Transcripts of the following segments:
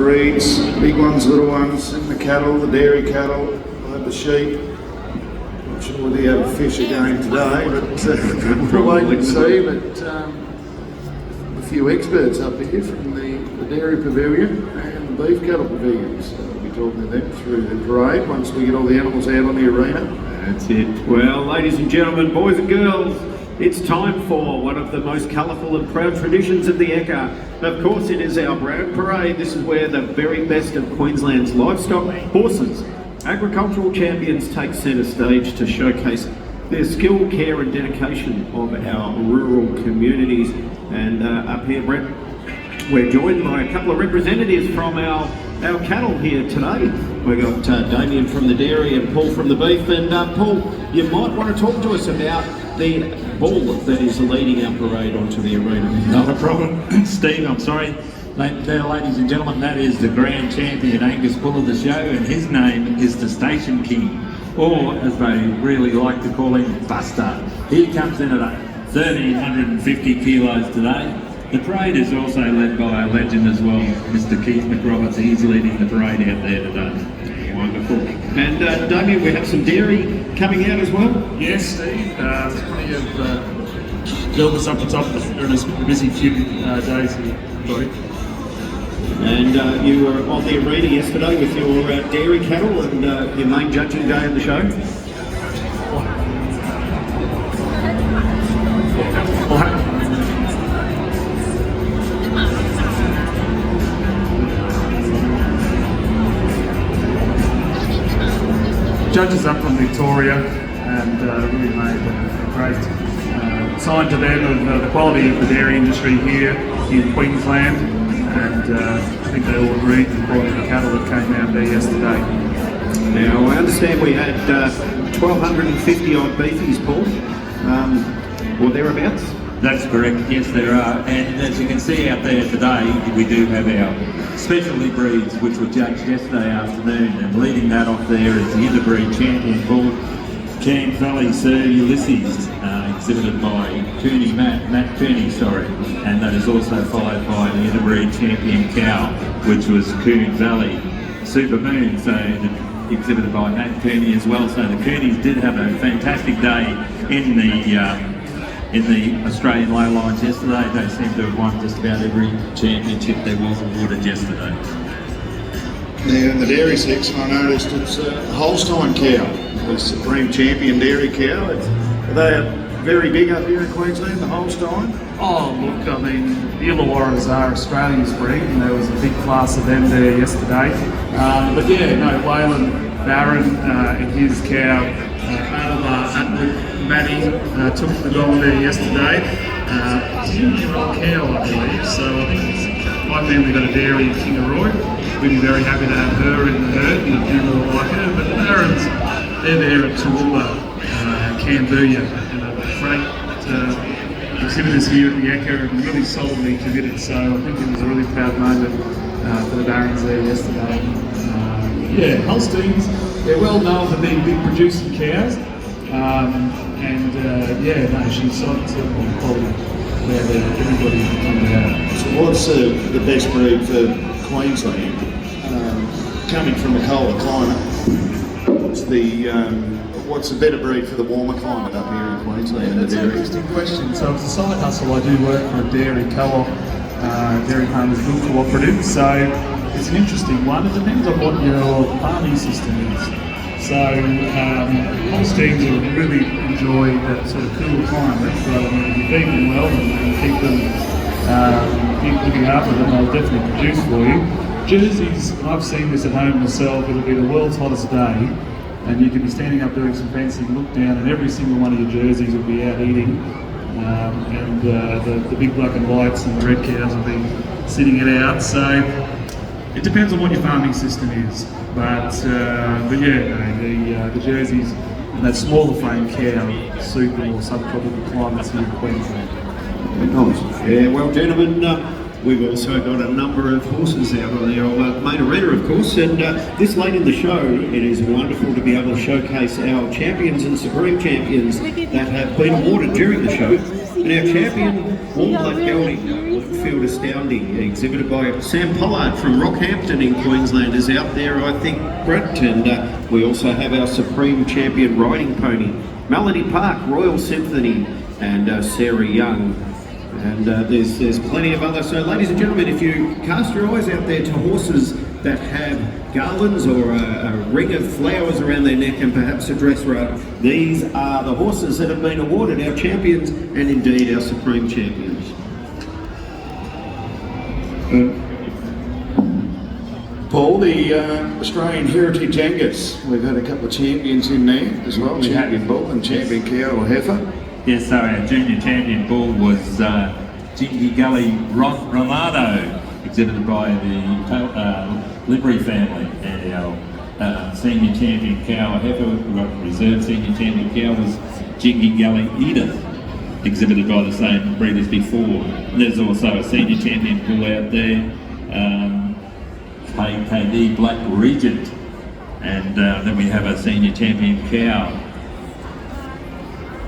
breeds, big ones, little ones, and the cattle, the dairy cattle, we'll have the sheep. Not sure whether you have a fish again today, but we'll wait and see. But a few experts up here from the dairy pavilion and the beef cattle pavilion. So we'll be talking to them through the parade once we get all the animals out on the arena. That's it. Well, ladies and gentlemen, boys and girls, it's time for one of the most colourful and proud traditions of the Ekka. Of course, it is our brand parade. This is where the very best of Queensland's livestock, horses, agricultural champions take centre stage to showcase their skill, care and dedication of our rural communities. And up here, Brett, we're joined by a couple of representatives from our cattle here today. We've got Damien from the dairy and Paul from the beef. And Paul, you might want to talk to us about the bull that is leading our parade onto the arena. Not a problem, Steve, I'm sorry. There, ladies and gentlemen, that is the grand champion Angus bull of the show, and his name is the Station King, or as they really like to call him, Buster. He comes in at 1,350 kilos today. The parade is also led by a legend as well, Mr. Keith McRoberts. He's leading the parade out there today. Wonderful. And Damien, we have some dairy coming out as well? Yes, Steve. There's plenty of builders up the top. They're in a busy few days here, buddy. And you were on the arena yesterday with your dairy cattle and your main judging day of the show? Judges up from Victoria and really made a great sign to them of the quality of the dairy industry here in Queensland, and I think they all agreed with the quality of the cattle that came out there yesterday. Now I understand we had 1,250 odd beefies, Paul, or thereabouts? That's correct, yes there are, and as you can see out there today, we do have our specialty breeds which were judged yesterday afternoon, and leading that off there is the interbreed champion bull, Cairns Valley Sir Ulysses, exhibited by Matt Cooney, and that is also followed by the interbreed champion cow, which was Coon Valley Super Moon, so exhibited by Matt Cooney as well. So the Cooneys did have a fantastic day in the Australian lowlines yesterday. They seem to have won just about every championship there was awarded yesterday. Now in the dairy section I noticed it's a Holstein cow, the supreme champion dairy cow. Are they very big up here in Queensland, the Holstein? Oh look, I mean, the Illawarras are Australian's breed, and there was a big class of them there yesterday. But yeah, no, Waylon Barron and his cow, Matty, took the gold there yesterday. It's a 2-year-old cow, I believe, so I think my family got a dairy in Kingaroy. We'd be very happy to have her in the herd, and the people will like her. But the Barons, they're there at Toowoomba, Cambodia, and a great exhibitors here at the Ekka, and really solidly committed. So I think it was a really proud moment for the Barons there yesterday. Yeah, Holsteins, they're well known for being big producing cows. She's signed to quality where everybody coming out. So what's the best breed for Queensland? Coming from a colder climate, what's the better breed for the warmer climate up here in Queensland? That's an interesting question. So as a side hustle, I do work for a dairy co-op, Dairy Farmers Milk Cooperative. So it's an interesting one. It depends on what your farming system is. So Holsteins will really enjoy that sort of cool climate. So if you feed them well and keep looking after them, they'll definitely produce for you. Jerseys, I've seen this at home myself, it'll be the world's hottest day, and you can be standing up doing some fencing, look down, and every single one of your jerseys will be out eating. The big black and whites and the red cows will be sitting it out. So it depends on what your farming system is. But yeah, the jerseys and that smaller frame cow suit the more subtropical climates here in Queensland. Yeah, well, gentlemen, we've also got a number of horses out on our main arena, of course, and this late in the show, it is wonderful to be able to showcase our champions and supreme champions that have been awarded during the show. And our champion, Warm Blood Gelding, Midfield Astounding, exhibited by Sam Pollard from Rockhampton in Queensland, is out there, I think, Brett. And we also have our Supreme Champion riding pony, Melody Park, Royal Symphony, and Sarah Young. And there's plenty of others. So, ladies and gentlemen, if you cast your eyes out there to horses that have garlands or a ring of flowers around their neck and perhaps a dress robe, these are the horses that have been awarded our champions and indeed our Supreme Champions. Paul, the Australian Heritage Angus, we've had a couple of champions in there as well, We Champion have. Bull and Champion Cow or Heifer. Yes, so our junior champion bull was Jingy Gully Romano, exhibited by the Livery family, and our senior champion cow, heifer, we've got reserve senior champion cow was Jingy Gully Edith, exhibited by the same breeders before. And there's also a senior champion bull out there, KD Black Regent, and then we have a senior champion cow,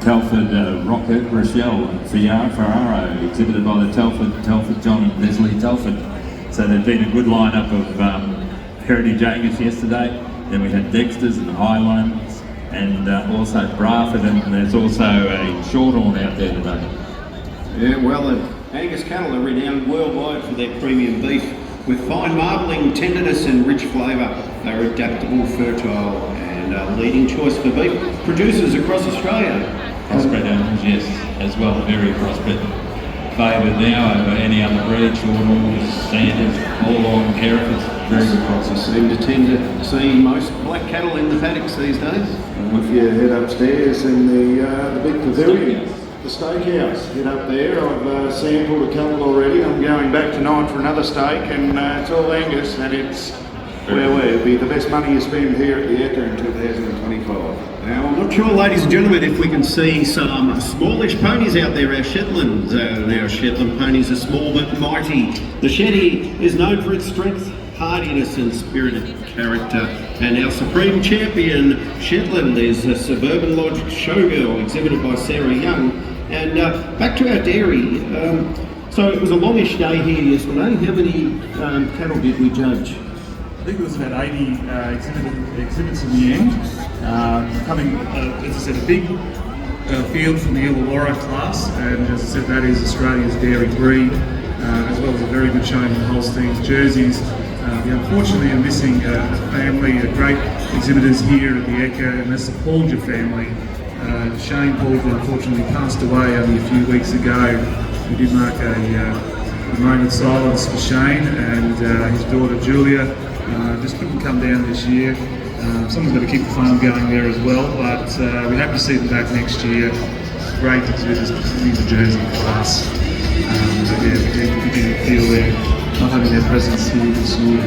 Telford Rocket Rochelle Ferraro, exhibited by the Telford John and Leslie Telford. So there's been a good lineup of Heritage Angus yesterday. Then we had Dexter's and Highlands, and also Bradford, and there's also a Shorthorn out there today. Yeah, well, Angus cattle are renowned worldwide for their premium beef, with fine marbling, tenderness and rich flavour. They're adaptable, fertile, and a leading choice for beef producers across Australia. Crossbred animals, yes, as well, very crossbred. Favoured now over any other breed, Shorthorns, Sanders, All-Long, Herefords, very good crosses. Seem to tend to see most black cattle in the paddocks these days. And if you head upstairs in the big pavilion, the steakhouse, head up there. I've sampled a couple already. I'm going back tonight for another steak, and it's all Angus, and it's it'll be the best money you spend here at the Ekka in 2025. Now, I'm not sure, ladies and gentlemen, if we can see some smallish ponies out there, our Shetlands. Our Shetland ponies are small but mighty. The Shetty is known for its strength, hardiness and spirited character. And our Supreme Champion, Shetland, is a Suburban Lodge Showgirl, exhibited by Sarah Young. And back to our dairy. So it was a longish day here yesterday. How many cattle did we judge? I think it was about 80 exhibits in the end. Coming, as I said, a big field from the Illawarra class, and as I said, that is Australia's dairy breed, as well as a very good showing of Holsteins jerseys. We unfortunately are missing a family, great exhibitors here at the Ekka, and that's the Paulger family. Shane Paulger unfortunately passed away only a few weeks ago. We did mark a moment of silence for Shane and his daughter Julia. Just couldn't come down this year. Someone's got to keep the farm going there as well, but we hope to see them back next year. Great exhibitors, particularly the Jersey class. But yeah, we do feel they're not having their presence here this year.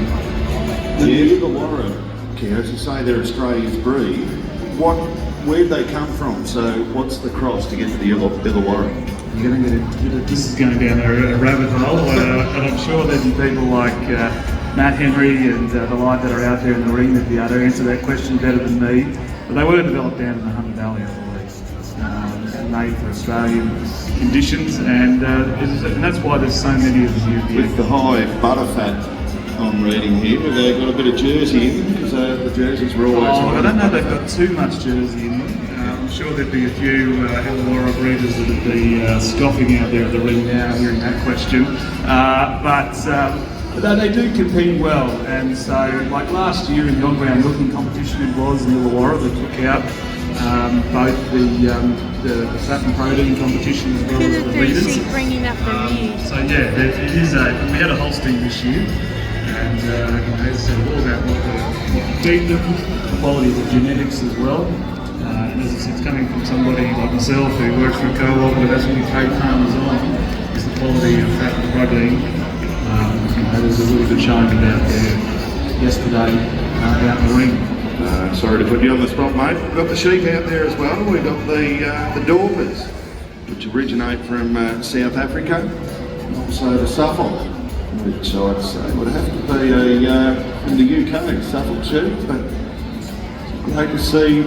The Illawarra cows, you say they're Australia's breed. Where'd they come from? So what's the cross to get to the Illawarra? You're going to get this is going down a rabbit hole, and I'm sure there'll be people like Matt Henry and the like that are out there in the ring that'd be able to answer that question better than me. But they were developed down in the Hunter Valley, I believe, and made for Australian conditions, and that's why there's so many of them here. With the high butter fat I'm reading here, have they got a bit of jersey in? Because the jerseys were always... I don't know if they've got too much jersey in them. I'm sure there'd be a few Illawarra breeders that would be scoffing out there at the ring now hearing that question. But they do compete well, and so like last year in the on-ground milking competition, it was in Illawarra that took out both the fat and protein competition as well as the leaders. Bringing up the rear. So yeah, it is we had a Holstein this year, and as I said, all about what feed them, the quality of the genetics as well. And as I said, it's coming from somebody like myself who works for a co-op, but that's what we take farmers on, is the quality of fat and protein. There's a really good showing about there yesterday out in the ring. Sorry to put you on the spot, mate. We've got the sheep out there as well. We've got the Dorpers, which originate from South Africa, and also the Suffolk, which I'd say would have to be from the UK, Suffolk sheep. But it's great to see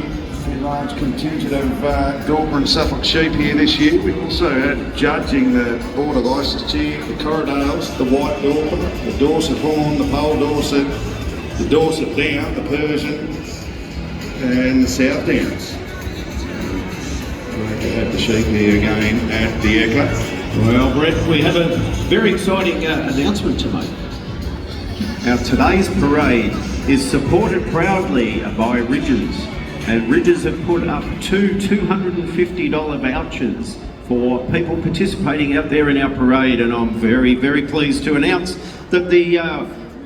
fairly large contingent of Dormer and Suffolk sheep here this year. We also had judging the Border Leicestershire, the Corridales, the White Dormer, the Dorset Horn, the Pole Dorset, the Dorset Down, the Persian, and the South Downs. Great to have the sheep here again at the Ekka. Well, Brett, we have a very exciting announcement to make. Now, today's parade is supported proudly by Ridges, and Ridges have put up two $250 vouchers for people participating out there in our parade, and I'm very, very pleased to announce that the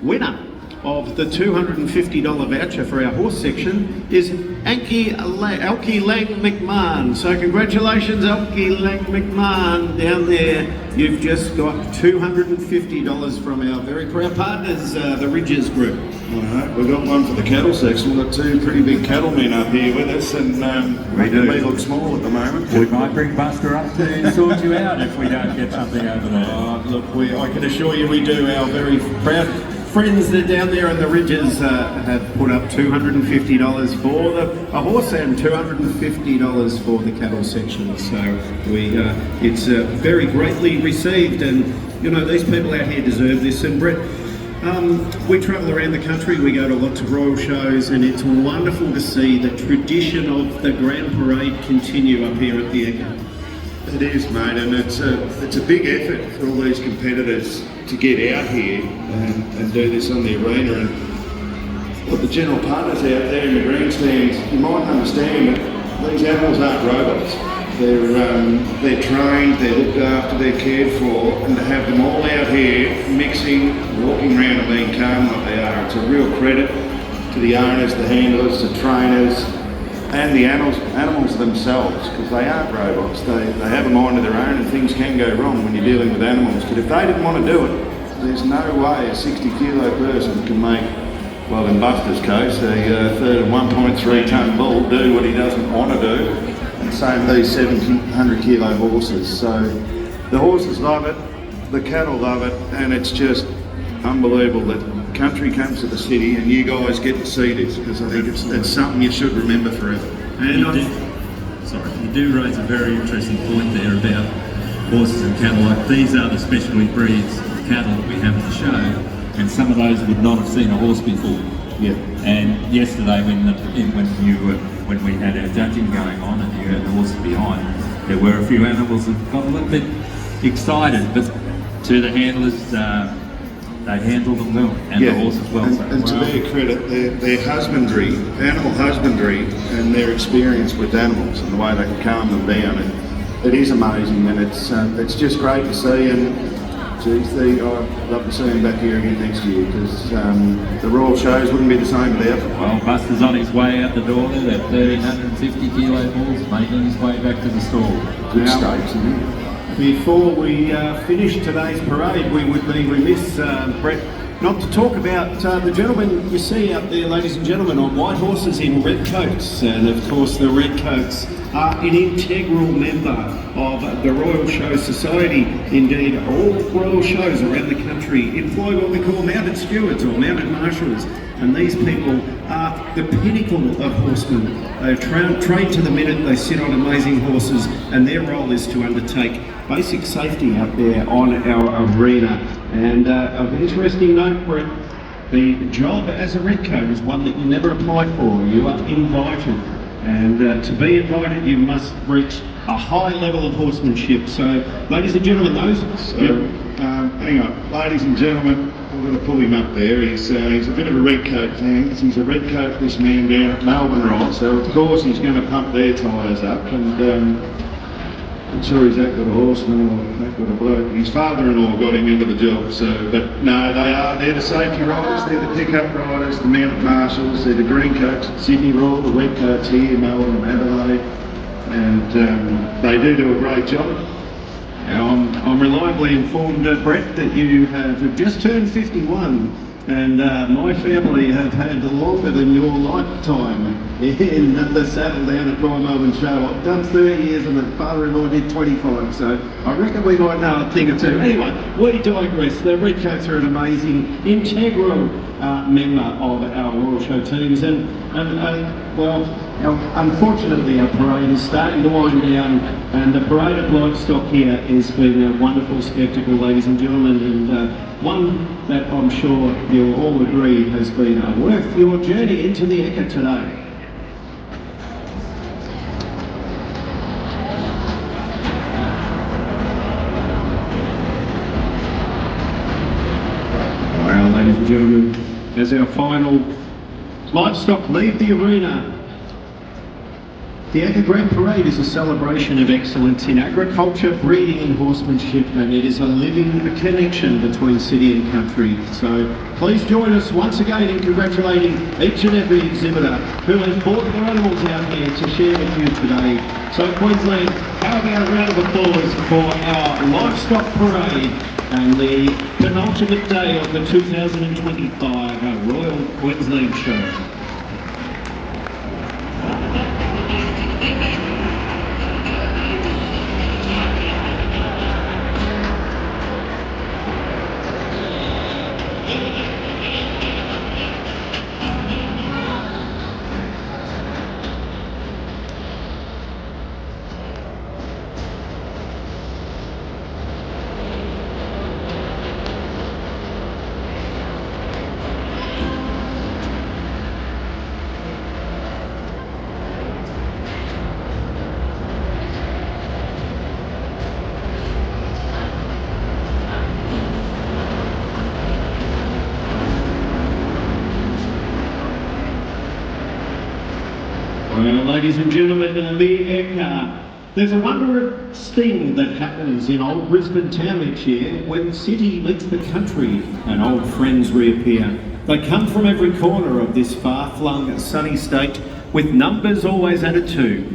winner of the $250 voucher for our horse section is Elkie Lang McMahon. So congratulations, Elkie Lang McMahon, down there. You've just got $250 from our very proud partners, the Ridges Group. All right, we've got one for the cattle section. We've got two pretty big cattlemen up here with us, and making me look small at the moment. We might bring Buster up to sort you out if we don't get something over there. Look, I can assure you we do. Our very proud friends that are down there in the Ridges have put up $250 for a horse and $250 for the cattle section. So it's very greatly received, and you know, these people out here deserve this. And Brett, we travel around the country, we go to lots of royal shows, and it's wonderful to see the tradition of the Grand Parade continue up here at the Ekka. It is, mate, and it's a big effort for all these competitors to get out here and do this on the arena. And what the general partners out there in the grandstands, you might understand that these animals aren't robots. They're trained, they're looked after, they're cared for, and to have them all out here mixing, walking around and being calm like they are, it's a real credit to the owners, the handlers, the trainers, and the animals themselves, because they aren't robots. They have a mind of their own, and things can go wrong when you're dealing with animals. But if they didn't want to do it, there's no way a 60-kilo person can make, well, in Buster's case, a third of 1.3 tonne bull do what he doesn't want to do. And same with these 1,700-kilo horses. So the horses love it, the cattle love it, and it's just unbelievable that country comes to the city and you guys get to see this, because I think it's something you should remember forever. And you do raise a very interesting point there about horses and cattle. Like, these are the specialty breeds of cattle that we have at the show, and some of those would not have seen a horse before. Yeah. And yesterday when we had our judging going on and you had the horses behind, there were a few animals that got a little bit excited, but to the handlers, they handled them well, and the horses well. And to their credit, their husbandry, animal husbandry, and their experience with animals and the way they can calm them down, it is amazing, and it's just great to see. And geez, I'd love to see him back here again next year, because the Royal shows wouldn't be the same without them. Well, Buster's on his way out the door there, that 1,350-kilo horse, making his way back to the stall. Good stakes, isn't it? Before we finish today's parade, we would be remiss, Brett, not to talk about the gentlemen you see out there, ladies and gentlemen, on white horses in red coats. And of course, the red coats are an integral member of the Royal Show Society. Indeed, all royal shows around the country employ what we call mounted stewards or mounted marshals. And these people are the pinnacle of horsemen. They're trained to the minute, they sit on amazing horses, and their role is to undertake basic safety out there on our arena. And of interesting note, Brett, the job as a redcoat is one that you never apply for. You are invited, and to be invited you must reach a high level of horsemanship. So, ladies and gentlemen, hang on, ladies and gentlemen, we're going to pull him up there. He's a bit of a redcoat fan, because he's a redcoat, this man down at Melbourne, right? So of course he's going to pump their tyres up, and I'm sure he's that good a horseman or that good a bloke. His father-in-law got him into the job, but no, they're the safety riders, they're the pickup riders, the mounted marshals, they're the green coats at Sydney Royal, the red coats here in Melbourne and Adelaide, and they do a great job. Now, I'm reliably informed, Brett, that you have just turned 51, and my family have had longer than your lifetime. in the saddle down at Royal Melbourne Show. I've done 30 years and my father-in-law did 25, so I reckon we might know a thing or two. Anyway, we digress. The Redcoats are an amazing, integral member of our Royal Show teams, and unfortunately our parade is starting to wind down, and the parade of livestock here has been a wonderful spectacle, ladies and gentlemen, and one that I'm sure you'll all agree has been worth your journey into the Ekka today. Well, ladies and gentlemen, as our final livestock leave the arena, the Ekka Grand Parade is a celebration of excellence in agriculture, breeding and horsemanship, and it is a living connection between city and country. So please join us once again in congratulating each and every exhibitor who has brought their animals out here to share with you today. So Queensland, how about a round of applause for our livestock parade and the penultimate day of the 2025 Royal Queensland Show. Well, ladies and gentlemen, the Ekka. There's a wondrous thing that happens in old Brisbane town each year when the city meets the country and old friends reappear. They come from every corner of this far-flung sunny state with numbers always added to.